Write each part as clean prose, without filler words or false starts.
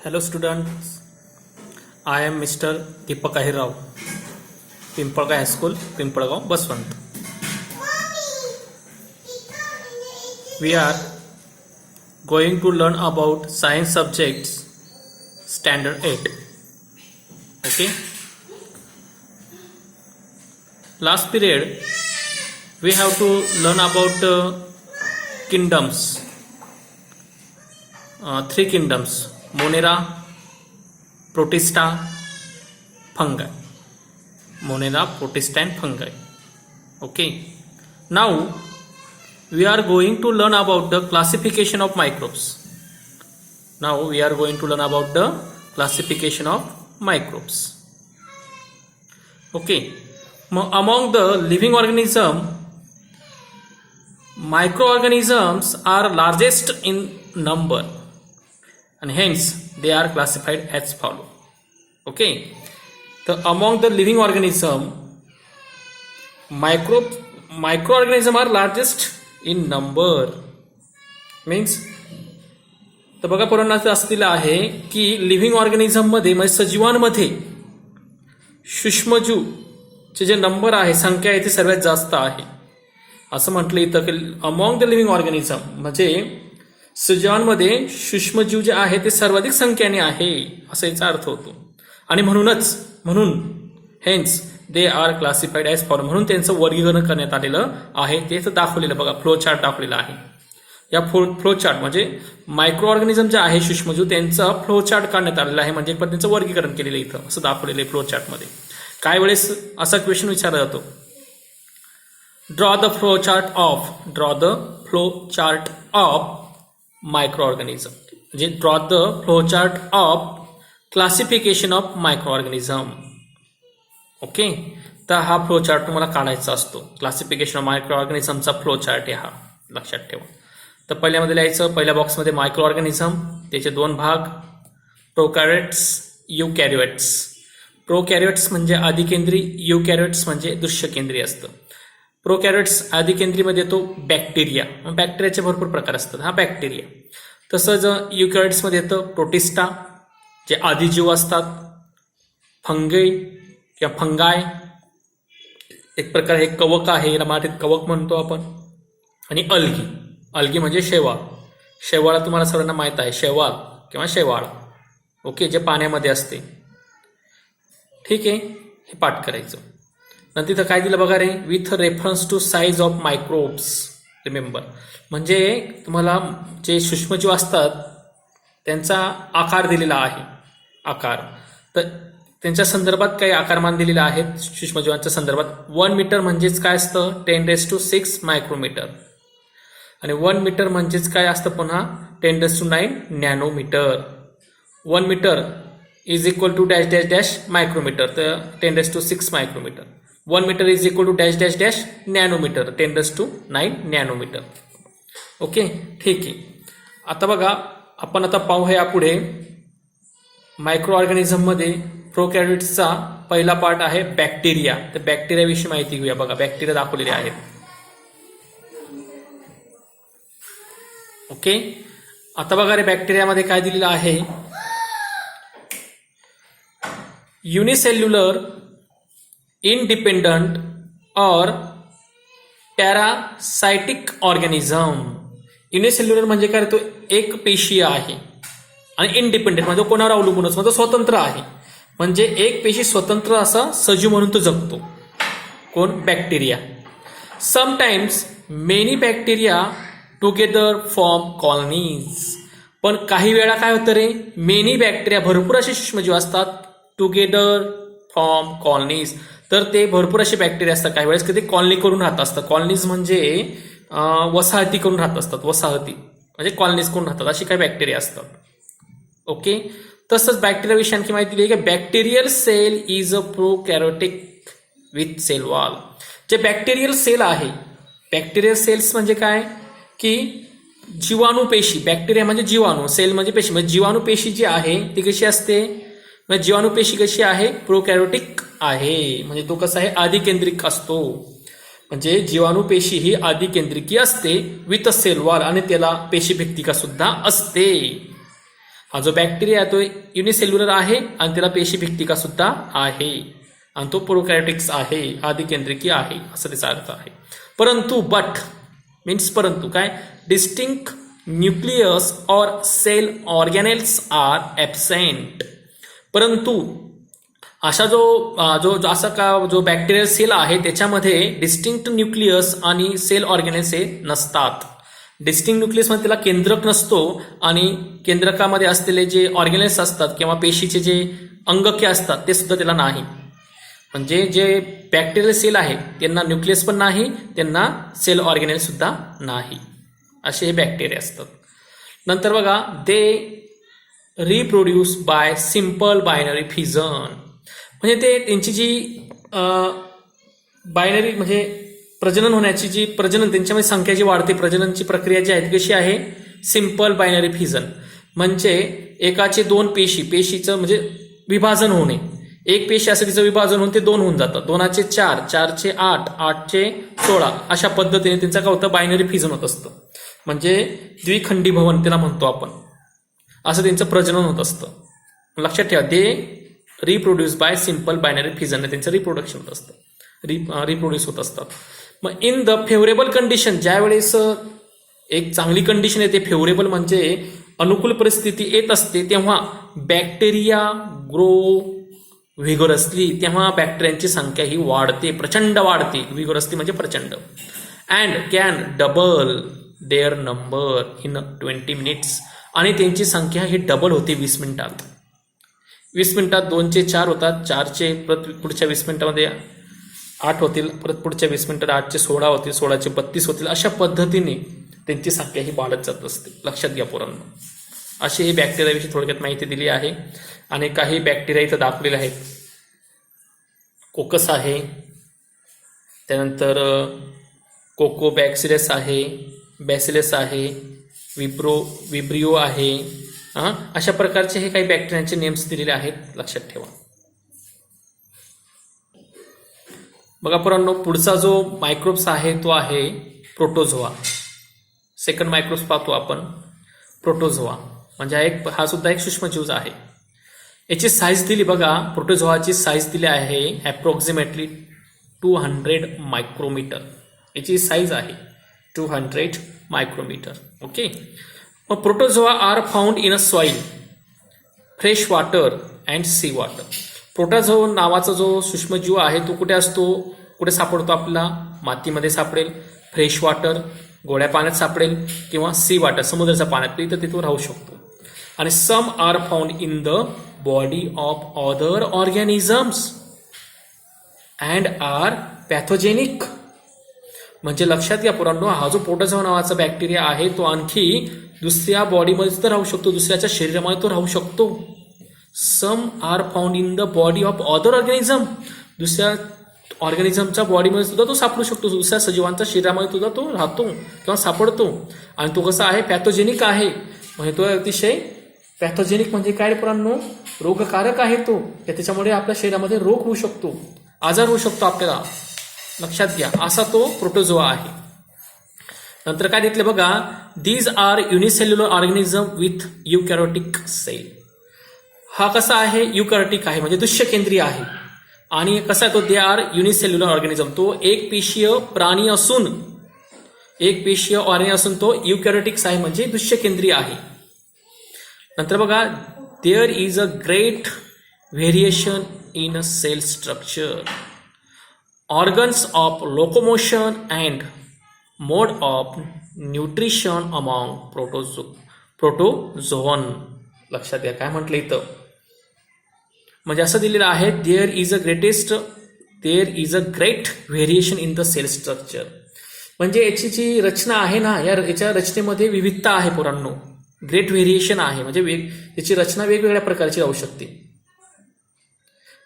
Hello students, I am Mr. Deepak Ahirrao, Pimpalgaon High School, Pimpalgaon, Baswant. We are going to learn about science subjects standard 8. Okay. Last period we have to learn about kingdoms. Three kingdoms: Monera, Protista, fungi. Monera, Protista and fungi. Okay. Now we are going to learn about the classification of microbes. Now we are going to learn about the classification of microbes. Okay. Among the living organism, microorganisms are largest in number, and hence they are classified as follow. Okay. Among the living organism, microorganism are largest in number. Means तर बघा पोरांना असलेलं आहे की living organism मध्ये म्हणजे सजीवांमध्ये सूक्ष्मजीवचे जे नंबर आहे, संख्या आहे ती सर्वात जास्त आहे असं म्हटलं इथं की अमॉंग द लिव्हिंग ऑर्गॅनिझम म्हणजे सजीवांमध्ये सूक्ष्मजीव जे आहे ते सर्वाधिक संख्येने आहे असा याचा अर्थ होतो. आणि म्हणून hence they are classified as follow, म्हणून त्यांचं वर्गीकरण करण्यात आलेलं आहे. ते दाखवलेलं बघा, फ्लो चार्ट दाखवलेला आहे. या फ्लो चार्ट म्हणजे मायक्रो ऑर्गॅनिझम जे आहे सूक्ष्मजीव त्यांचा फ्लो चार्ट काढण्यात आलेला आहे, म्हणजे पण त्यांचं वर्गीकरण केलेलं इथं असं दाखवलेलं आहे फ्लो चार्टमध्ये. काही वेळेस असा क्वेश्चन विचारला जातो, draw the flow chart of microorganism, म्हणजे draw the flow chart of classification of microorganism. Okay. तर हा फ्लो चार्ट तुम्हाला काढायचा असतो. क्लासिफिकेशन ऑफ मायक्रो ऑर्गॅनिझमचा फ्लो चार्ट आहे हा, लक्षात ठेवा. तर पहिल्यामध्ये लिहायचं, पहिल्या बॉक्समध्ये मायक्रो ऑर्गॅनिझम, त्याचे दोन भाग, प्रोकॅरियोट्स, युकॅरियोट्स. प्रोकॅरियोट्स म्हणजे आदिकेंद्री, युकॅरियोट्स म्हणजे दृश्यकेंद्रीय असतं. प्रोकॅरियोट्स आदिकेंद्रीमध्ये येतो बॅक्टेरिया, बॅक्टेरियाचे भरपूर प्रकार असतात, हा बॅक्टेरिया. तसंच युकॅरियोट्समध्ये येतं प्रोटिस्टा जे आदिजीव असतात, फंगे किंवा फंगाय एक प्रकार हे कवक आहे, मराठीत कवक म्हणतो आपण, आणि अल्गी म्हणजे शेवाळ तुम्हाला सर्वांना माहीत आहे, शेवाळ किंवा शेवाळ. ओके. जे पाण्यामध्ये असते. ठीक आहे, हे पाठ करायचं. नंतर तिथं काय दिलं बघा रे, with reference to size of microbes. Remember म्हणजे तुम्हाला जे सूक्ष्मजीव असतात त्यांचा आकार दिलेला आहे, आकार. तर त्यांच्या संदर्भात काही आकारमान दिलेले आहेत सूक्ष्मजीवांच्या संदर्भात. 1 मीटर म्हणजेच काय असतं, 10⁶ मायक्रोमीटर. आणि 1 मीटर म्हणजेच काय असतं पुन्हा, 10⁹ nanometre. 1 metre is equal to dash dash dash micrometre, तर 10⁶ micrometre. 1 metre is equal to dash dash dash nanometre, 10⁹ nanometre. Okay. ठीक आहे. आता बघा, आपण आता पाहूया यापुढे मायक्रो ऑर्गॅनिझममध्ये प्रोकॅरियोट्सचा पहिला पार्ट आहे बॅक्टेरिया. तर बॅक्टेरियाविषयी माहिती घेऊया. बघा, बॅक्टेरिया दाखवलेले आहेत. ओके. आता बघा रे, बॅक्टेरियामध्ये काय दिलेलं आहे, युनिसेल्युलर, इंडिपेंडंट और पॅरासायटिक ऑर्गॅनिझम. युनिसेल्युलर म्हणजे काय, तो एक पेशीय आहे, आणि इंडिपेंडंट म्हणजे कोणावर अवलंबून म्हणजे स्वतंत्र आहे, म्हणजे एक पेशी स्वतंत्र असा सजीव म्हणून तो जगतो. कोण? Bacteria. Sometimes many bacteria together form colonies. पण काही वेळा काय होतं रे, मेनी बॅक्टेरिया भरपूर असे सूक्ष्मजीव असतात, टुगेदर फॉर्म कॉलनीज. तर ते भरपूर असे बॅक्टेरिया असतात, काही वेळेस कधी कॉलनी करून राहत असतात. कॉलनीज म्हणजे वसाहती करून राहत असतात, वसाहती म्हणजे कॉलनीज करून राहतात, अशी काही बॅक्टेरिया असतात. ओके. तसंच बॅक्टेरियाविषयी आणखी माहिती दिली की bacterial cell is a prokaryotic with cell wall. जे बॅक्टेरियल सेल आहे, बॅक्टेरियल सेल्स म्हणजे काय की जीवाणू पेशी. बॅक्टेरिया म्हणजे जीवाणू, सेल म्हणजे पेशी. म्हणजे जीवाणू पेशी जी आहे ती कशी असते, म्हणजे जीवाणू पेशी कशी आहे, प्रोकॅरियोटिक आहे. म्हणजे तो कसा आहे, आदिकेंद्रिक असतो. म्हणजे जीवाणू पेशी ही आदिकेंद्रिकी असते विथ सेल वॉल, आणि त्याला पेशी भित्तिका सुद्धा असते. हा जो बॅक्टेरिया आहे तो युनिसेल्युलर आहे आणि त्याला पेशीभित्तिका सुद्धा आहे आणि तो प्रोकॅरियोटिक्स आहे, आदिकेंद्रिकी आहे असं त्याचा अर्थ आहे. परंतु परंतु काय, डिस्टिंक्ट न्यूक्लियस और सेल ऑर्गॅनेल्स आर ॲबसेंट. परंतु असा जो बॅक्टेरियल सेल आहे त्याच्यामध्ये डिस्टिंक्ट न्यूक्लियस आणि सेल ऑर्गॅनेल्स हे नसतात. डिस्टिंक्ट न्यूक्लियसमध्ये त्याला केंद्रक नसतो आणि केंद्रकामध्ये असलेले जे ऑर्गॅनेल्स असतात किंवा पेशीचे जे अंगके असतात ते सुद्धा त्याला नाही. म्हणजे जे बॅक्टेरियल सेल आहे त्यांना न्यूक्लियस पण नाही, त्यांना सेल ऑर्गॅनेल सुद्धा नाही, असे हे बॅक्टेरिया असतात. नंतर बघा, they reproduce by simple binary fission. म्हणजे ते त्यांची जी बायनरी म्हणजे प्रजनन होण्याची जी त्यांच्यामध्ये संख्या जी वाढते, प्रजननची प्रक्रिया जी आहे कशी आहे, सिंपल बायनरी फिजन. म्हणजे एकाचे दोन पेशीचं म्हणजे विभाजन होणे. एक पेशी असं तिचं विभाजन होऊन ते 2 होऊन जातं, 2चे 4, 4चे 8, 8चे 16 अशा पद्धतीने त्यांचं काय होतं, बायनरी फिजन होत असतं. म्हणजे द्विखंडी भवन त्याला म्हणतो आपण, असं त्यांचं प्रजनन होत असतं. लक्षात ठेवा, they reproduce by simple binary fission, त्यांचं रिप्रोडक्शन होत असतं, रिप्रोड्यूस होत असतात. मग इन द फेवरेबल कंडिशन, ज्यावेळेस एक चांगली कंडिशन येते, फेवरेबल म्हणजे अनुकूल परिस्थिती येत असते, तेव्हा बॅक्टेरिया ग्रो व्हिगोरसली, तेव्हा बॅक्टेरियांची संख्या ही वाढते, प्रचंड वाढते. व्हिगोरसली म्हणजे प्रचंड. And can double their number in 20 minutes, आणि त्यांची संख्या ही डबल होते 20 मिनिटात. 20 मिनिटात 2चे 4 होतात, 4चे पुढच्या 20 मिनिटामध्ये 8 होतील, परत पुढच्या 20 मिनिटात 8चे 16 होतील, 16चे 32 होतील. अशा पद्धतीने त्यांची संख्या ही वाढत जात असते. लक्षात घ्या पोरांनो. अशी ही बॅक्टेरियाविषयी थोडक्यात माहिती दिली आहे. आणि काही बॅक्टेरिया इथं दाखवलेले आहेत. कोकस आहे, त्यानंतर कोकोबॅक्सिलस आहे, बॅसिलस आहे, विब्रिओ आहे. अशा प्रकारचे हे काही बॅक्टेरियांचे नेम्स दिलेले आहेत, लक्षात ठेवा. बघा पोरांनो, पुढचा जो मायक्रोब्स आहे तो आहे प्रोटोझोआ. सेकंड मायक्रोब्स पाहतो आपण, प्रोटोझोआ. म्हणजे हा सुद्धा एक सूक्ष्मजीव आहे. याची साईज दिली बघा, प्रोटोझोआची साईज दिली आहे अप्रॉक्सिमेटली 200 मायक्रोमीटर. याची साईज आहे 200 मायक्रोमीटर. ओके. मग protozoa are found in a soil, fresh water and sea water. Protozoa नावाचा जो सूक्ष्मजीव आहे तो कुठे असतो, कुठे सापडतो आपल्याला, मातीमध्ये सापडेल, फ्रेश वॉटर गोड्या पाण्यात सापडेल, किंवा सी वॉटर समुद्राच्या पाण्यात, इथं तिथं राहू शकतो. आणि some are found in the body of other organisms and are pathogenic. म्हणजे लक्षात घ्या पोरांनो, हा जो प्रोटोझोआ नावाचा बॅक्टेरिया आहे तो आणखी दुसऱ्या बॉडीमध्ये सुद्धा राहू शकतो, दुसऱ्याच्या शरीरामध्ये तो राहू शकतो. Some are found in the body of other organism, दुसऱ्या ऑर्गॅनिझमच्या बॉडीमध्ये सुद्धा तो सापडू शकतो, दुसऱ्या सजीवांच्या शरीरामध्ये सुद्धा तो राहतो किंवा सापडतो. आणि तो कसा आहे, पॅथोजेनिक आहे. म्हणजे तो अतिशय पॅथोजेनिक म्हणजे काय पोरांनो, रोगकारक आहे तो. त्याच्यामुळे आपल्या शरीरामध्ये रोग होऊ शकतो, आजार होऊ शकतो आपल्याला. लक्षात घ्या, असा तो प्रोटोझोआ आहे. नंतर काय घेतले बघा, these are unicellular organism with eukaryotic cell. हा कसा आहे, युकॅरियोटिक आहे म्हणजे दुष्यकेंद्रीय आहे. आणि कसा आहे तो, दे आर युनिसेल्युलर ऑर्गॅनिझम, तो एक पेशीय प्राणी असून, एक पेशीय ऑर्गॅनिझम असून तो युकॅरियोटिक्स आहे म्हणजे दुष्यकेंद्रीय आहे. नंतर बघा, there is a great variation in a cell structure, organs of locomotion and mode of nutrition among protozoan. लक्षात घ्या काय म्हटलं इथं, म्हणजे असं दिलेलं आहे, there is a great variation in the cell structure. म्हणजे याची जी रचना आहे ना, याच्या रचनेमध्ये विविधता आहे पोरांनो. ग्रेट व्हेरिएशन आहे म्हणजे याची रचना वेगवेगळ्या प्रकारची राहू शकते.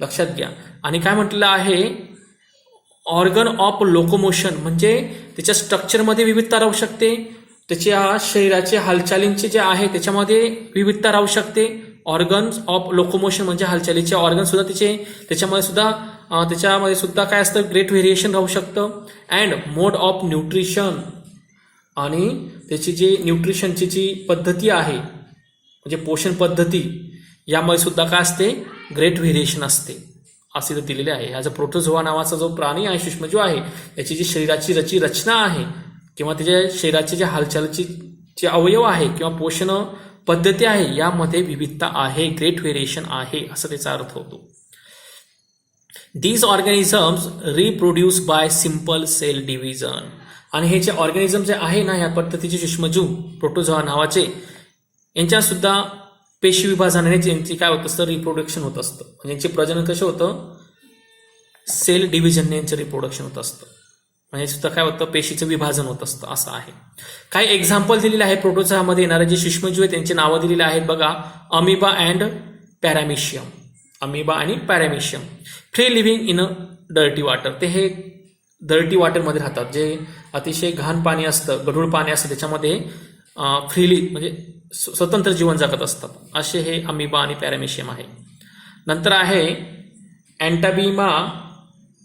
लक्षात घ्या. आणि काय म्हटलेलं आहे, ऑर्गन ऑफ लोकोमोशन म्हणजे त्याच्या स्ट्रक्चरमध्ये विविधता राहू शकते, त्याच्या शरीराचे हालचालींचे जे आहे त्याच्यामध्ये विविधता राहू शकते. ऑर्गन्स ऑफ लोकोमोशन म्हणजे हालचालीचे ऑर्गन सुद्धा त्याच्यामध्ये सुद्धा काय असतं, ग्रेट व्हेरिएशन राहू शकतं. अँड मोड ऑफ न्यूट्रिशन, आणि त्याची जी न्यूट्रिशनची जी पद्धती आहे म्हणजे पोषण पद्धती यामध्ये सुद्धा काय असते, ग्रेट व्हेरिएशन असते असे इथं दिलेले आहे. हा जो प्रोटोझोआ नावाचा जो प्राणी आहे, सूक्ष्मजीव आहे, त्याची जी शरीराची रचना आहे किंवा त्याच्या शरीराची जे हालचालीची जे अवयव आहे किंवा पोषण पद्धती आहे यामध्ये विविधता आहे, ग्रेट व्हेरिएशन आहे असं त्याचा अर्थ होतो. These organisms reproduce by simple cell division. आणि हे जे ऑर्गॅनिझम जे आहे ना, या पद्धतीचे सूक्ष्मजीव प्रोटोझोआ नावाचे, यांच्या सुद्धा पेशी विभाजनाने यांची काय होत असतं, रिप्रोडक्शन होत असतं. म्हणजे यांचे प्रजनन कसं होतं, सेल डिव्हिजनने यांचं रिप्रोडक्शन होत असतं. म्हणजे सुद्धा काय होतं, पेशीचं विभाजन होत असतं असं आहे. काही एक्झाम्पल दिलेले आहे प्रोटोझोआमध्ये येणारे जे सूक्ष्मजीव आहेत त्यांची नावं दिलेली आहेत बघा. Amoeba and paramecium. अमिबा आणि paramecium free living in a dirty water. ते हे डर्टी वॉटरमध्ये राहतात, जे अतिशय घाण पाणी असतं, गढूळ पाणी असतं, त्याच्यामध्ये फ्रीली म्हणजे स्वतंत्र जीवन जगत असतात. असे हे अमिबा आणि पॅरामिशियम आहे. नंतर आहे अँटाबिमा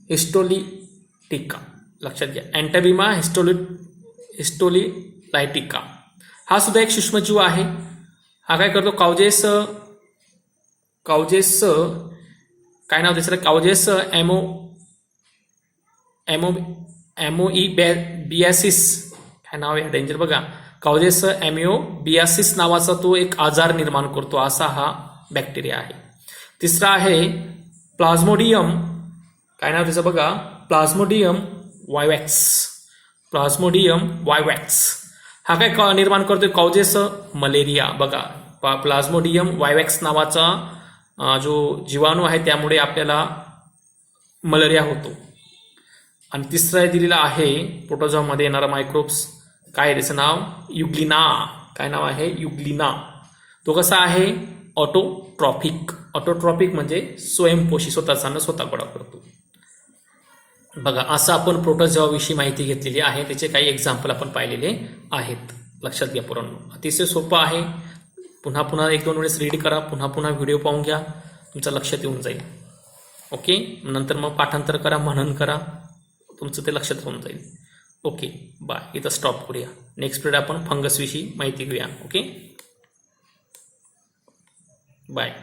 हिस्टोलिटिका. लक्षात घ्या, अँटाबिमा हिस्टोलिटिका हा सुद्धा एक सूक्ष्मजीव आहे. हा काय करतो, काउजेस काय नाव त्याचं, काउजेस बियासिस काय नाव आहे, डेंजर बघा. काउजेस बियासिस नावाचा तो एक आजार निर्माण करतो असा हा बॅक्टेरिया आहे. तिसरा आहे प्लाझ्मोडियम. काय नाव त्याचं बघा, प्लाझ्मोडियम वायवॅक्स. प्लाझ्मोडियम वायवॅक्स हा काय निर्माण करतोय, काउजेस मलेरिया. बघा, प्लाझ्मोडियम वायवॅक्स नावाचा जो जीवाणू आहे त्यामुळे आपल्याला मलेरिया होतो. आणि तिसरा दिलेला आहे प्रोटोझोआमध्ये येणारा मायक्रोब्स. काय त्याचं नाव, युग्लिना. काय नाव आहे, युग्लिना. तो कसा आहे, ऑटोट्रॉपिक. ऑटोट्रॉपिक म्हणजे स्वयंपोषी, स्वतःचा अन्न स्वतः गोळा करतो. बघा, असं आपण प्रोटोझोआविषयी माहिती घेतलेली आहे. त्याचे काही एक्झाम्पल आपण पाहिलेले आहेत. लक्षात घ्या पोरांनो, अतिशय सोपं आहे. पुन्हा 1-2 वेळेस रीड करा, पुन्हा व्हिडिओ पाहून घ्या, तुमच्या लक्षात येऊन जाईल. ओके, नंतर मग पाठांतर करा, मनन करा, तुमचं ते लक्षात होऊन जाईल. Okay, bye. इथं स्टॉप करूया. नेक्स्ट पिरियड आपण फंगसविषयी माहिती घेऊया. Okay, bye.